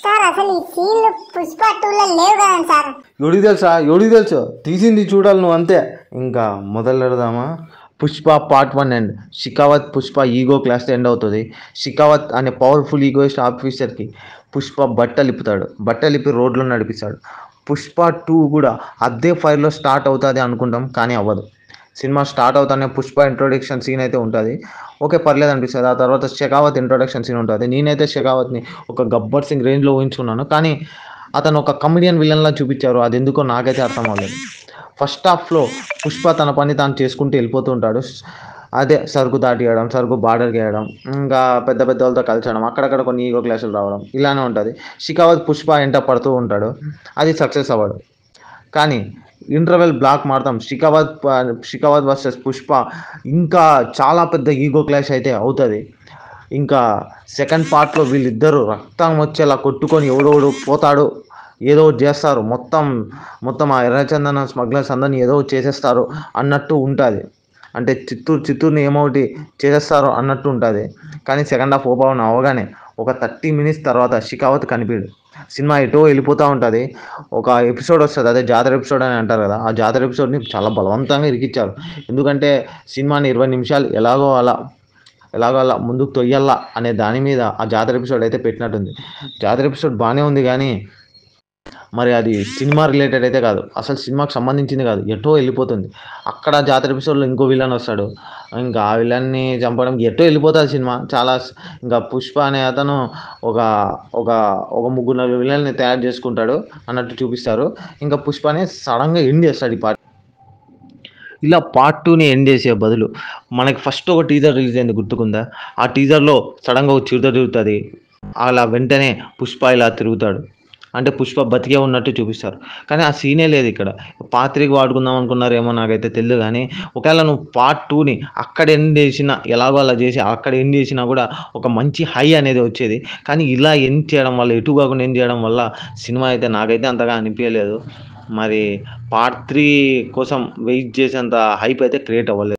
Sir అసలు ఈ సీన్లు పుష్ప 2లో లేవు కదండి సార్. ఎవడికి తెలుసు తీసింది చూడాలి నువ్వు అంతే. ఇంకా మొదలు పెడదామా? Pushpa part 1 and Shekhawat Pushpa ego class end అవుతుంది. షికావత్ అనే పవర్ఫుల్ ఈగోయిస్ట్ ఆఫీసర్కి పుష్ప బట్టలు ఇప్పి రోడ్లో నడిపిస్తాడు. పుష్ప 2 కూడా అదే ఫైర్లో స్టార్ట్ అవుతుంది అనుకుంటాం, కానీ అవ్వదు. సినిమా స్టార్ట్ అవుతానే పుష్ప ఇంట్రొడక్షన్ సీన్ అయితే ఉంటుంది. ఓకే, పర్లేదు అనిపిస్తుంది. ఆ తర్వాత షెకావత్ ఇంట్రొడక్షన్ సీన్ ఉంటుంది. నేనైతే షెకావత్ని ఒక గబ్బర్ సింగ్ రేంజ్లో ఊహించుకున్నాను, కానీ అతను ఒక కమెడియన్ విలన్లా చూపించారు. అది ఎందుకో నాకైతే అర్థం అవ్వలేదు. ఫస్ట్ హాఫ్లో పుష్ప తన పని తాను చేసుకుంటూ వెళ్ళిపోతూ ఉంటాడు. అదే సరుకు దాటియడం, సరుకు బార్డర్కి వేయడం, ఇంకా పెద్ద పెద్ద వాళ్ళతో కలిసడం, అక్కడక్కడ కొన్ని ఈగో క్లాసులు రావడం, ఇలానే ఉంటుంది. షికావత్ పుష్ప ఎంట పడుతూ ఉంటాడు. అది సక్సెస్ అవ్వడు. కానీ ఇంటర్వెల్ బ్లాక్ మారుతాం. షికావత్ వర్సెస్ పుష్ప ఇంకా చాలా పెద్ద ఈగో క్లాష్ అయితే అవుతుంది. ఇంకా సెకండ్ పార్ట్లో వీళ్ళిద్దరూ రక్తం వచ్చేలా కొట్టుకొని ఎవడోడు పోతాడు, ఏదో చేస్తారు, మొత్తం ఆ ఎర్రచందన స్మగ్లర్స్ అందరినీ ఏదో చేసేస్తారు అన్నట్టు ఉంటుంది. అంటే చిత్తూరుని ఏమోటి చేసేస్తారు అన్నట్టు ఉంటుంది. కానీ సెకండ్ హాఫ్ ఓపెన్ అవగానే ఒక 30 minutes తర్వాత షికావత్ కనిపించడు. సినిమా ఎటో వెళ్ళిపోతూ ఉంటుంది. ఒక ఎపిసోడ్ వస్తుంది, అదే జాతర ఎపిసోడ్ అని అంటారు కదా, ఆ జాతర ఎపిసోడ్ని చాలా బలవంతంగా ఇరికిచ్చారు. ఎందుకంటే సినిమాని 20 నిమిషాలు ఎలాగో అలా ముందుకు తొయ్యాలా అనే దాని మీద ఆ జాతర ఎపిసోడ్ అయితే పెట్టినట్టుంది. జాతర ఎపిసోడ్ బాగానే ఉంది, కానీ మరి అది సినిమా రిలేటెడ్ అయితే కాదు, అసలు సినిమాకి సంబంధించింది కాదు, ఎటో వెళ్ళిపోతుంది. అక్కడ జాతర ఎపిసోడ్లో ఇంకో విలన్ వస్తాడు. ఇంకా ఆ విలన్ని చంపడం ఎటో వెళ్ళిపోతుంది సినిమా చాలా. ఇంకా పుష్ప అనే అతను ఒక 3-4 విలన్ని తయారు చేసుకుంటాడు అన్నట్టు చూపిస్తారు. ఇంకా పుష్పనే సడన్గా ఎండ్ చేస్తాడు ఈ పార్ట్. ఇలా పార్ట్ 2ని ఎండ్ చేసే బదులు మనకి ఫస్ట్ ఒక టీజర్ రిలీజ్ అయింది, గుర్తుకుందా? ఆ టీజర్లో సడన్గా ఒక చిరుత తిరుగుతుంది. అలా వెంటనే పుష్ప ఇలా తిరుగుతాడు, అంటే పుష్ప బతికే ఉన్నట్టు చూపిస్తారు. కానీ ఆ సీనే లేదు ఇక్కడ. పార్ట్ 3కి వాడుకుందాం అనుకున్నారేమో, నాకైతే తెలియదు. కానీ ఒకవేళ నువ్వు పార్ట్ 2ని అక్కడ ఎండ్ చేసినా, ఎలాగో అలా చేసి అక్కడ ఎండ్ చేసినా కూడా ఒక మంచి హై అనేది వచ్చేది. కానీ ఇలా ఎండ్ చేయడం వల్ల, ఎటు కాకుండా ఎండ్ చేయడం వల్ల సినిమా అయితే నాకైతే అంతగా అనిపించలేదు. మరి పార్ట్ 3 కోసం వెయిట్ చేసేంత హైప్ అయితే క్రియేట్ అవ్వలేదు.